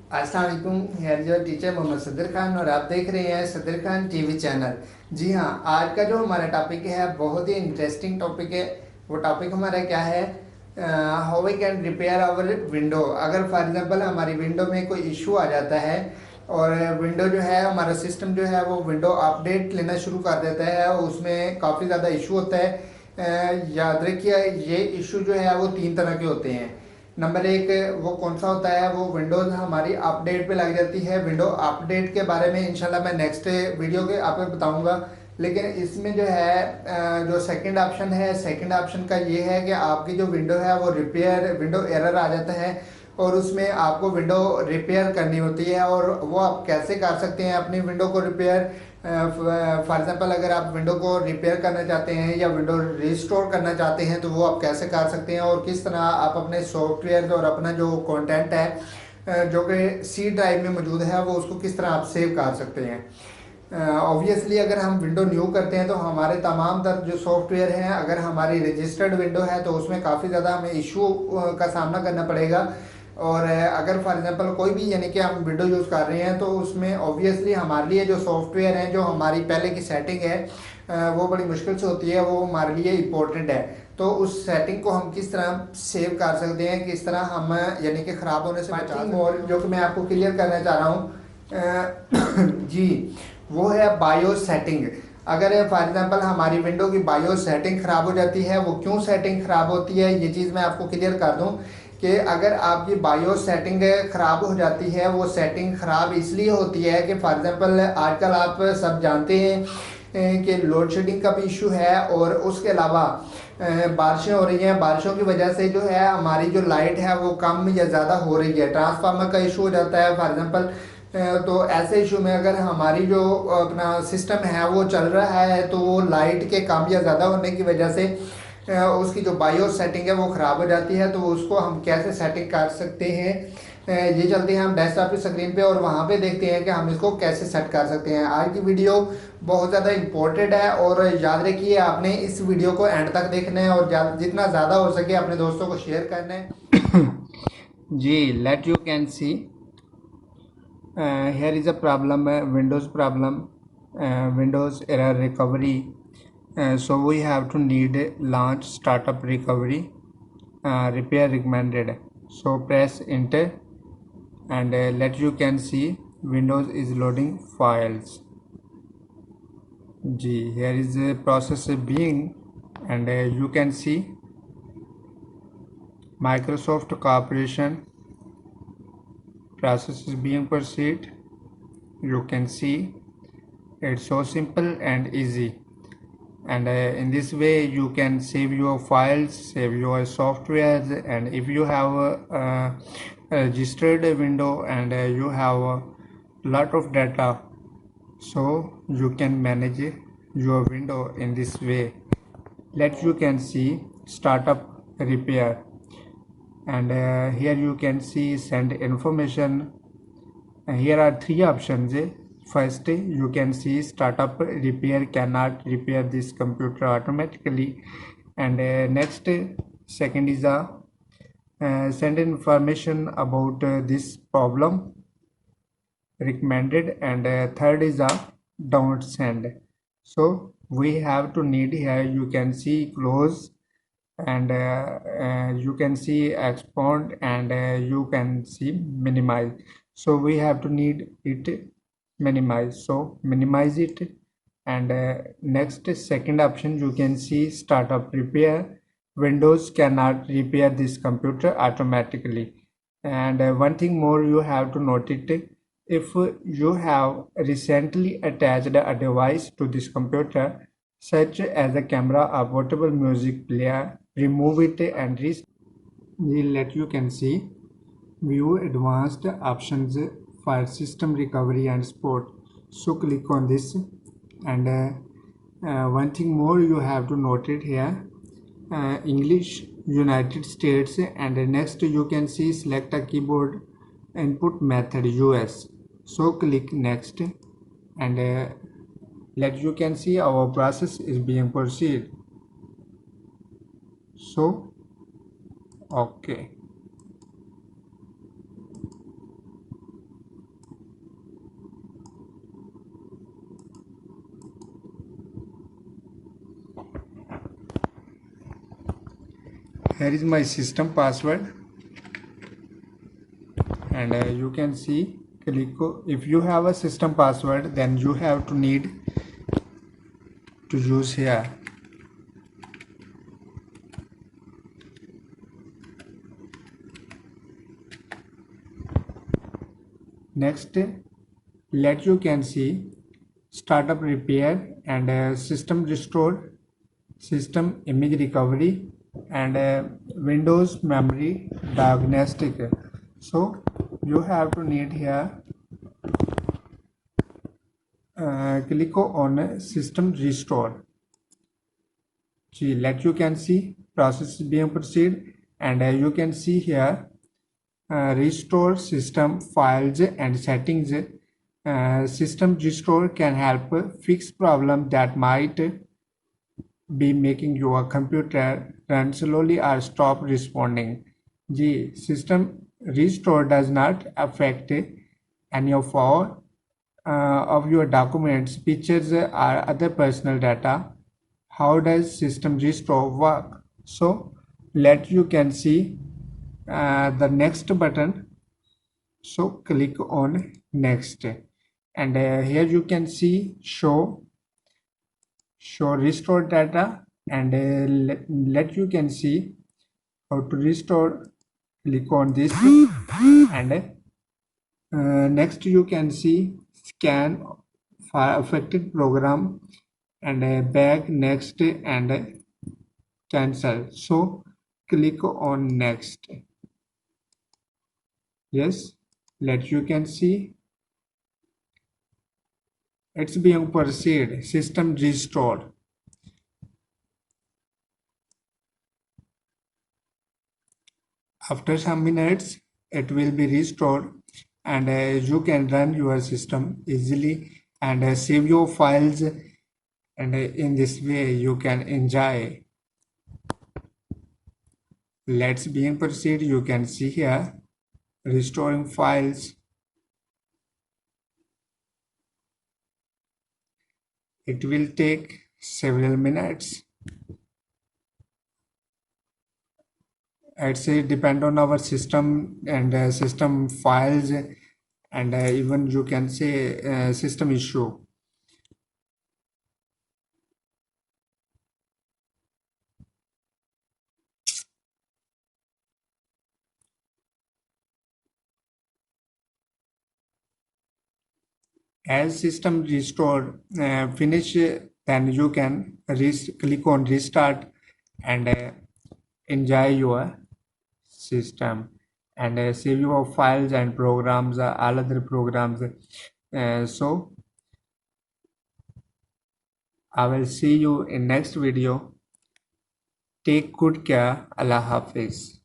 अस्सलाम वालेकुम। Hair your teacher Mohammad सदर खान और आप देख रहे हैं सदर खान टीवी चैनल। जी हाँ, आज का जो हमारा टॉपिक है बहुत ही इंटरेस्टिंग टॉपिक है। वो टॉपिक हमारा क्या है? How we can repair our window. अगर फॉर एग्जांपल हमारी विंडो में कोई इशू आ जाता है और विंडो जो है, हमारा सिस्टम जो है वो विंडो अपडेट लेना शुरू कर देता है और उसमें काफ़ी ज़्यादा इशू होता है। याद रखिए, ये इशू जो है वो तीन तरह के होते हैं। नंबर एक, वो कौन सा होता है? वो विंडोज़ हमारी अपडेट पे लग जाती है। विंडो अपडेट के बारे में इंशाल्लाह मैं नेक्स्ट वीडियो के आपको बताऊंगा। लेकिन इसमें जो है जो सेकंड ऑप्शन है, सेकंड ऑप्शन का ये है कि आपकी जो विंडो है वो रिपेयर विंडो एरर आ जाता है और उसमें आपको विंडो रिपेयर करनी होती है। और वो आप कैसे कर सकते हैं अपनी विंडो को रिपेयर? फॉर एग्जांपल, अगर आप विंडो को रिपेयर करना चाहते हैं या विंडो रिस्टोर करना चाहते हैं तो वो आप कैसे कर सकते हैं और किस तरह आप अपने सॉफ्टवेयर और अपना जो कंटेंट है जो कि सी ड्राइव में मौजूद है वो उसको किस तरह आप सेव कर सकते हैं। ऑब्वियसली अगर हम विंडो न्यू करते हैं तो हमारे तमाम तर जो सॉफ्टवेयर हैं, अगर हमारी रजिस्टर्ड विंडो है तो उसमें काफ़ी ज़्यादा हमें इशू का सामना करना पड़ेगा। और अगर फॉर एग्जांपल कोई भी यानी कि हम विंडो यूज़ कर रहे हैं तो उसमें ऑब्वियसली हमारे लिए जो सॉफ्टवेयर हैं, जो हमारी पहले की सेटिंग है वो बड़ी मुश्किल से होती है, वो हमारे लिए इम्पोर्टेंट है। तो उस सेटिंग को हम किस तरह सेव कर सकते हैं, किस तरह हम यानी कि ख़राब होने से बचा सकते हैं, और जो कि मैं आपको क्लियर करना चाह रहा हूँ जी, वो है बायो सेटिंग। अगर फॉर एग्जांपल हमारी विंडो की बायो सेटिंग ख़राब हो जाती है, वो क्यों सेटिंग ख़राब होती है ये चीज़ मैं आपको क्लियर कर दूं कि अगर आपकी बायो सेटिंग ख़राब हो जाती है, वो सेटिंग ख़राब इसलिए होती है कि फॉर एग्जांपल आजकल आप सब जानते हैं कि लोड शेडिंग का भी इशू है और उसके अलावा बारिशें हो रही हैं। बारिशों की वजह से जो है हमारी जो लाइट है वो कम या ज़्यादा हो रही है। ट्रांसफार्मर का इशू हो जाता है फॉर एग्जांपल। तो ऐसे इशू में अगर हमारी जो अपना सिस्टम है वो चल रहा है तो वो लाइट के कम या ज़्यादा होने की वजह से उसकी जो बायो सेटिंग है वो ख़राब हो जाती है। तो उसको हम कैसे सेटिंग कर सकते हैं, ये चलते हैं हम डेस्कटॉप की स्क्रीन पे और वहाँ पे देखते हैं कि हम इसको कैसे सेट कर सकते हैं। आज की वीडियो बहुत ज़्यादा इम्पोर्टेंट है और याद रखिए आपने इस वीडियो को एंड तक देखना है और जितना ज़्यादा हो सके अपने दोस्तों को शेयर करना है। जी, let you can see here is a problem, windows problem, windows error recovery. So we have to need launch startup recovery, repair recommended. So press enter and let you can see windows is loading files. G, here is a process being and you can see Microsoft Corporation process is being proceed. You can see it's so simple and easy, and in this way you can save your files, save your software. And if you have a registered window and you have a lot of data, so you can manage your window in this way. Let you can see startup repair, and here you can see send information. Here are three options. First, you can see startup repair cannot repair this computer automatically, and next, second is a send information about this problem recommended, and third is a don't send. So we have to need here you can see close, and you can see expand, and you can see minimize. So we have to need it minimize, so minimize it. And next, second option, you can see startup repair. Windows cannot repair this computer automatically. And one thing more you have to note it, if you have recently attached a device to this computer such as a camera or portable music player, remove it and let you can see view advanced options for system recovery and support. So click on this, and one thing more you have to note it here, English United States, and next you can see select a keyboard input method US. So click next, and let you can see our process is being proceed. So okay. Here is my system password, and you can see, if you have a system password, then you have to need to use here. Next, let you can see startup repair and system restore, system image recovery, and Windows memory diagnostic. So you have to need here, click on system restore. See, let you can see process being proceed, and you can see here restore system files and settings. System restore can help fix problem that might be making your computer run slowly or stop responding. The system restore does not affect any of your documents, pictures, or other personal data. How does system restore work? So let you can see the next button. So click on next, and here you can see show restore data, and let you can see how to restore. Click on this, and next you can see scan affected program, and back next, and cancel. So click on next. Yes, let you can see it's being proceed, system restored. After some minutes it will be restored, and you can run your system easily, and save your files, and in this way you can enjoy. Let's begin proceed. You can see here restoring files. It will take several minutes. It's depend on our system, and system files, and even you can say system issue. As system restore finish, then you can click on restart, and enjoy your system, and save your files and programs, all other programs. So I will see you in next video. Take good care. Allah Hafiz.